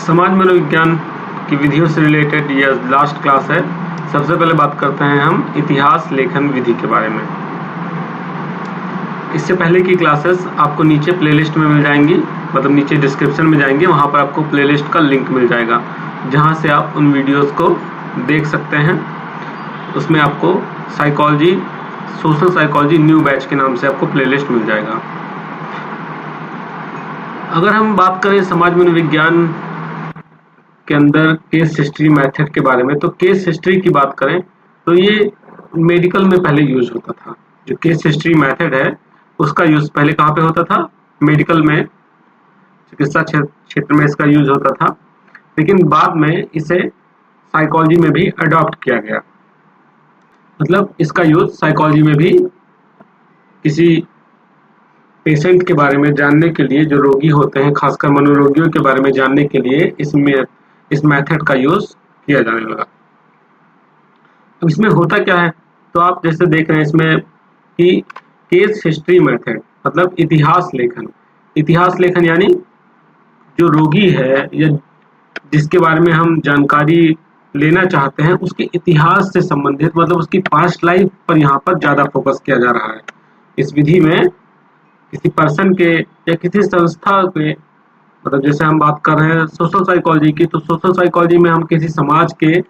समाज मनोविज्ञान की विधियों से रिलेटेड यह लास्ट क्लास है। सबसे पहले बात करते हैं हम इतिहास लेखन विधि के बारे में। इससे पहले की क्लासेस आपको नीचे प्लेलिस्ट में मिल जाएंगी, मतलब नीचे डिस्क्रिप्शन में जाएंगे, वहाँ पर आपको प्लेलिस्ट का लिंक मिल जाएगा जहाँ से आप उन वीडियोस को देख सकते हैं। उसमें आपको psychology, social psychology new batch के नाम से आपको प्लेलिस्ट मिल जाएगा। अगर हम बात करें समाज मनोविज्ञान के अंदर केस हिस्ट्री मेथड के बारे में, तो केस हिस्ट्री की बात करें तो ये मेडिकल में पहले यूज होता था। जो केस हिस्ट्री मेथड है उसका यूज पहले कहाँ पे होता था? मेडिकल में, चिकित्सा क्षेत्र में इसका यूज होता था, लेकिन बाद में इसे साइकोलॉजी में भी अडॉप्ट किया गया। मतलब इसका यूज साइकोलॉजी में भी किसी पेशेंट के बारे में जानने के लिए, जो रोगी होते हैं खासकर मनोरोगियों के बारे में जानने के लिए इस मेथड का यूज किया जाने लगा। अब इसमें होता क्या है, तो आप जैसे देख रहे हैं इसमें कि केस हिस्ट्री मेथड मतलब इतिहास लेखन। इतिहास लेखन यानी जो रोगी है या जिसके बारे में हम जानकारी लेना चाहते हैं उसके इतिहास से संबंधित, मतलब उसकी पास्ट लाइफ पर यहाँ पर ज्यादा फोकस किया जा रहा है। इस विधि में किसी पर्सन के या किसी संस्था के, मतलब जैसे हम बात कर रहे हैं सोशल साइकोलॉजी की, तो सोशल साइकोलॉजी में हम किसी समाज के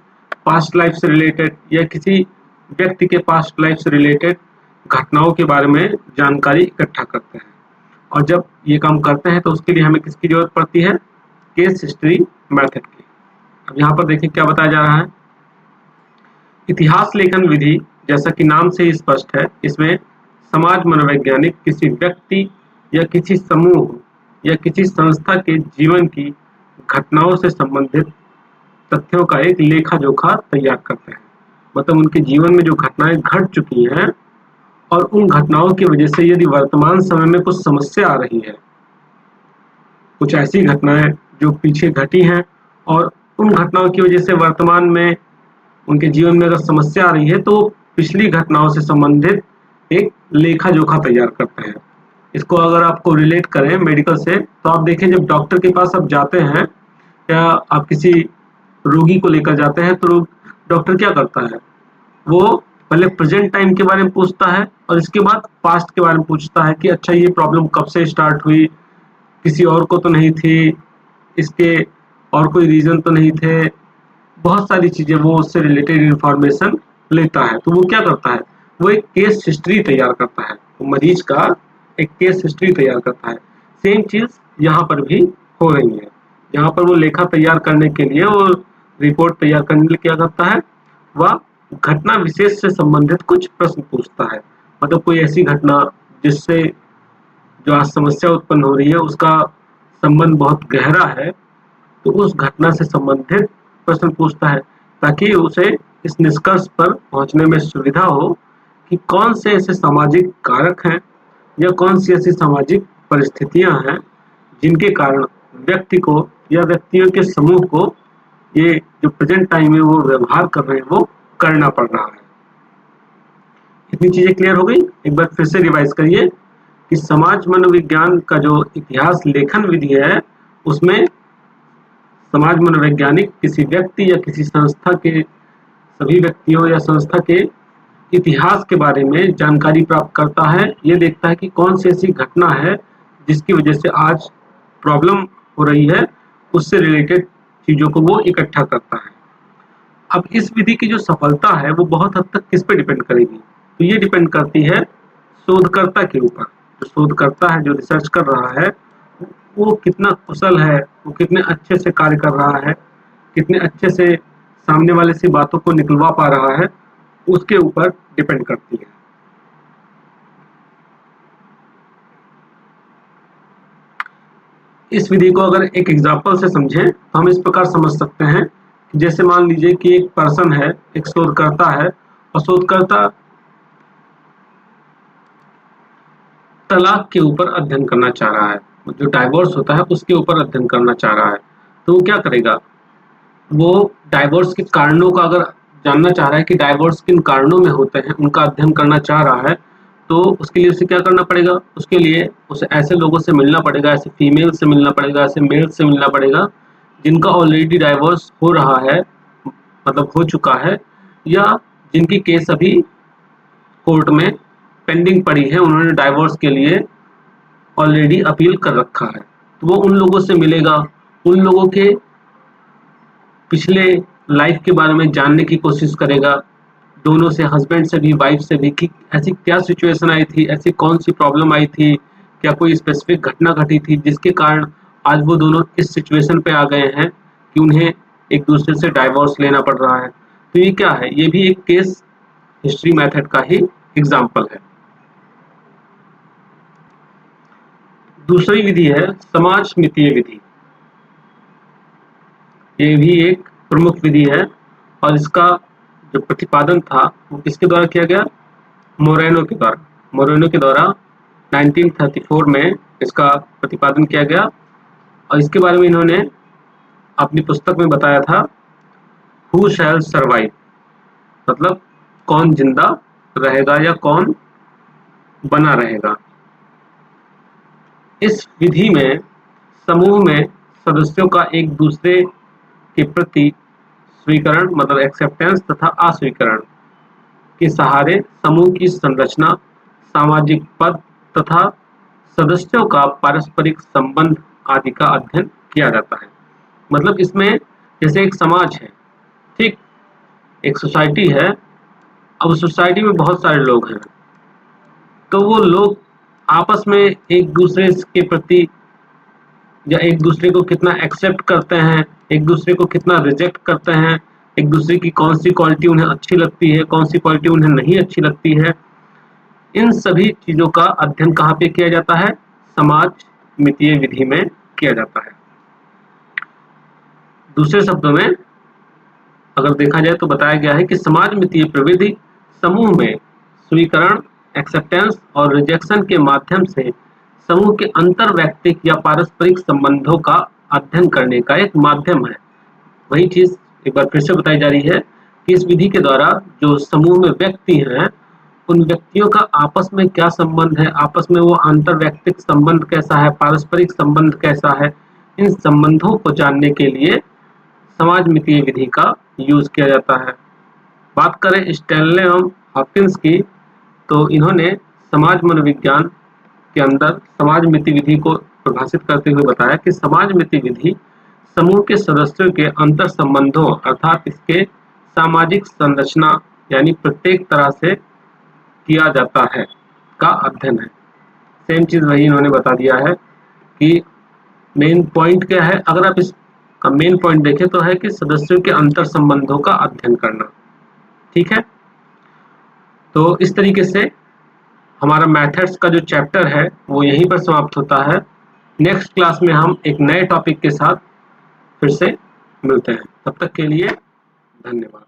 पास्ट लाइफ से रिलेटेड या किसी व्यक्ति के पास्ट लाइफ से रिलेटेड घटनाओं के बारे में जानकारी इकट्ठा करते हैं। और जब ये काम करते हैं तो उसके लिए हमें किसकी जरूरत पड़ती है? केस हिस्ट्री मेथड की। अब यहाँ पर देखिए क्या बताया जा रहा है। इतिहास लेखन विधि जैसा कि नाम से ही स्पष्ट है, इसमें समाज मनोवैज्ञानिक किसी व्यक्ति या किसी समूह या किसी संस्था के जीवन की घटनाओं से संबंधित तथ्यों का एक लेखा जोखा तैयार करते हैं। मतलब उनके जीवन में जो घटनाएं घट चुकी हैं और उन घटनाओं की वजह से यदि वर्तमान समय में कुछ समस्या आ रही है, कुछ ऐसी घटनाएं जो पीछे घटी हैं और उन घटनाओं की वजह से वर्तमान में उनके जीवन में अगर समस्या आ रही है तो पिछली घटनाओं से संबंधित एक लेखा जोखा तैयार करते हैं। इसको अगर आपको रिलेट करें मेडिकल से, तो आप देखें जब डॉक्टर के पास आप जाते हैं या आप किसी रोगी को लेकर जाते हैं तो डॉक्टर क्या करता है? वो पहले प्रेजेंट टाइम के बारे में पूछता है और इसके बाद पास्ट के बारे में पूछता है कि अच्छा ये प्रॉब्लम कब से स्टार्ट हुई, किसी और को तो नहीं थी, इसके और कोई रीजन तो नहीं थे। बहुत सारी चीजें वो उससे रिलेटेड इंफॉर्मेशन लेता है। तो वो क्या करता है? वो एक केस हिस्ट्री तैयार करता है, वो मरीज का एक केस हिस्ट्री तैयार करता है। सेम चीज यहाँ पर भी हो रही है। यहाँ पर वो लेखा तैयार करने के लिए, वो रिपोर्ट तैयार करने के लिए क्या करता है? वह घटना विशेष से संबंधित कुछ प्रश्न पूछता है। मतलब कोई ऐसी घटना जिससे जो आज समस्या उत्पन्न हो रही है उसका संबंध बहुत गहरा है, तो उस घटना से संबंधित प्रश्न पूछता है ताकि उसे इस निष्कर्ष पर पहुंचने में सुविधा हो कि कौन से ऐसे सामाजिक कारक हैं या कौन सी ऐसी सामाजिक परिस्थितियां हैं जिनके कारण व्यक्ति को या व्यक्तियों के समूह को ये जो प्रेजेंट टाइम में वो व्यवहार कर रहे हैं वो करना पड़ रहा है। इतनी चीजें क्लियर हो गई। एक बार फिर से रिवाइज करिए कि समाज मनोविज्ञान का जो इतिहास लेखन विधि है उसमें समाज मनोवैज्ञानिक किसी व्यक्ति या किसी संस्था के, सभी व्यक्तियों या संस्था के इतिहास के बारे में जानकारी प्राप्त करता है। ये देखता है कि कौन सी ऐसी घटना है जिसकी वजह से आज प्रॉब्लम हो रही है, उससे रिलेटेड चीजों को वो इकट्ठा करता है। अब इस विधि की जो सफलता है वो बहुत हद तक किस पे डिपेंड करेगी? तो ये डिपेंड करती है शोधकर्ता के ऊपर। जो शोधकर्ता है, जो रिसर्च कर रहा है, वो कितना कुशल है, वो कितने अच्छे से कार्य कर रहा है, कितने अच्छे से सामने वाले से बातों को निकलवा पा रहा है, उसके ऊपर डिपेंड करती है। इस विधि को अगर एक एग्जाम्पल से समझें तो हम इस प्रकार समझ सकते हैं, जैसे मान लीजिए कि एक पर्सन है, एक शोधकर्ता है, और शोधकर्ता तलाक के ऊपर अध्ययन करना चाह रहा है, जो डाइवोर्स होता है उसके ऊपर अध्ययन करना चाह रहा है। तो वो क्या करेगा? वो डाइवोर्स के कारणों का अगर जानना चाह रहा है कि डाइवोर्स किन कारणों में होते हैं, उनका अध्ययन करना चाह रहा है, तो उसके लिए उसे क्या करना पड़ेगा? उसके लिए उसे ऐसे लोगों से मिलना पड़ेगा, ऐसे फीमेल से मिलना पड़ेगा, ऐसे मेल से मिलना पड़ेगा जिनका ऑलरेडी डाइवोर्स हो रहा है, मतलब हो चुका है, या जिनकी केस अभी कोर्ट में पेंडिंग पड़ी है, उन्होंने डाइवोर्स के लिए ऑलरेडी अपील कर रखा है, तो वो उन लोगों से मिलेगा, उन लोगों के पिछले लाइफ के बारे में जानने की कोशिश करेगा, दोनों से, हस्बैंड से भी, वाइफ से भी, कि ऐसी क्या सिचुएशन आई थी, ऐसी कौन सी प्रॉब्लम आई थी, क्या कोई स्पेसिफिक घटना घटी थी जिसके कारण आज वो दोनों इस सिचुएशन पे आ गए हैं कि उन्हें एक दूसरे से डाइवोर्स लेना पड़ रहा है। तो ये क्या है, ये भी एक केस हिस्ट्री मेथड का ही एग्जाम्पल है। दूसरी विधि है समाज मितीय विधि। ये भी एक प्रमुख विधि है और इसका जो प्रतिपादन था वो किसके द्वारा किया गया, मोरेनो के द्वारा। मोरेनो के द्वारा 1934 में इसका प्रतिपादन किया गया और इसके बारे में इन्होंने अपनी पुस्तक में बताया था, हु शैल सर्वाइव, मतलब कौन जिंदा रहेगा या कौन बना रहेगा। इस विधि में समूह में सदस्यों का एक दूसरे के प्रति स्वीकरण, मतलब एक्सेप्टेंस तथा अस्वीकरण के सहारे समूह की संरचना, सामाजिक पद तथा सदस्यों का पारस्परिक संबंध आदि का अध्ययन किया जाता है। मतलब इसमें जैसे एक समाज है, ठीक, एक सोसाइटी है, अब सोसाइटी में बहुत सारे लोग हैं, तो वो लोग आपस में एक दूसरे के प्रति या एक दूसरे को कितना एक्सेप्ट करते हैं, एक दूसरे को कितना रिजेक्ट करते हैं, एक दूसरे की कौन सी क्वालिटी उन्हें अच्छी लगती है, कौन सी क्वालिटी उन्हें नहीं अच्छी लगती है, इन सभी चीजों का अध्ययन कहाँ पे किया जाता है, समाज मितीय विधि में किया जाता है। दूसरे शब्दों में अगर देखा जाए तो बताया गया है कि समाज मितीय प्रविधि समूह में स्वीकरण, एक्सेप्टेंस और रिजेक्शन के माध्यम से समूह के अंतर वैयक्तिक या पारस्परिक संबंधों का अध्ययन करने का एक माध्यम है। वही चीज एक बार फिर से बताई जा रही है कि इस विधि के द्वारा जो समूह में व्यक्ति हैं, उन व्यक्तियों का आपस में क्या संबंध है, आपस में वो अंतर वैयक्तिक संबंध कैसा है, पारस्परिक संबंध कैसा है, इन संबंधों को जानने के लिए समाज मितीय विधि का यूज किया जाता है। बात करें स्टैनले एवं हॉकिंस की, तो इन्होंने समाज मनोविज्ञान के अंदर समाज मितीय विधि को परिभाषित करते हुए बताया कि समाज मितीय विधि समूह के सदस्यों के अंतर संबंधों अर्थात इसके सामाजिक संरचना यानी प्रत्येक तरह से किया जाता है का अध्ययन है। सेम चीज वही इन्होंने बता दिया है कि मेन पॉइंट क्या है, अगर आप इसका मेन पॉइंट देखें तो है कि सदस्यों के अंतर संबंधों का अध्ययन करना। ठीक है, तो इस तरीके से हमारा मेथड्स का जो चैप्टर है वो यहीं पर समाप्त होता है। नेक्स्ट क्लास में हम एक नए टॉपिक के साथ फिर से मिलते हैं। तब तक के लिए धन्यवाद।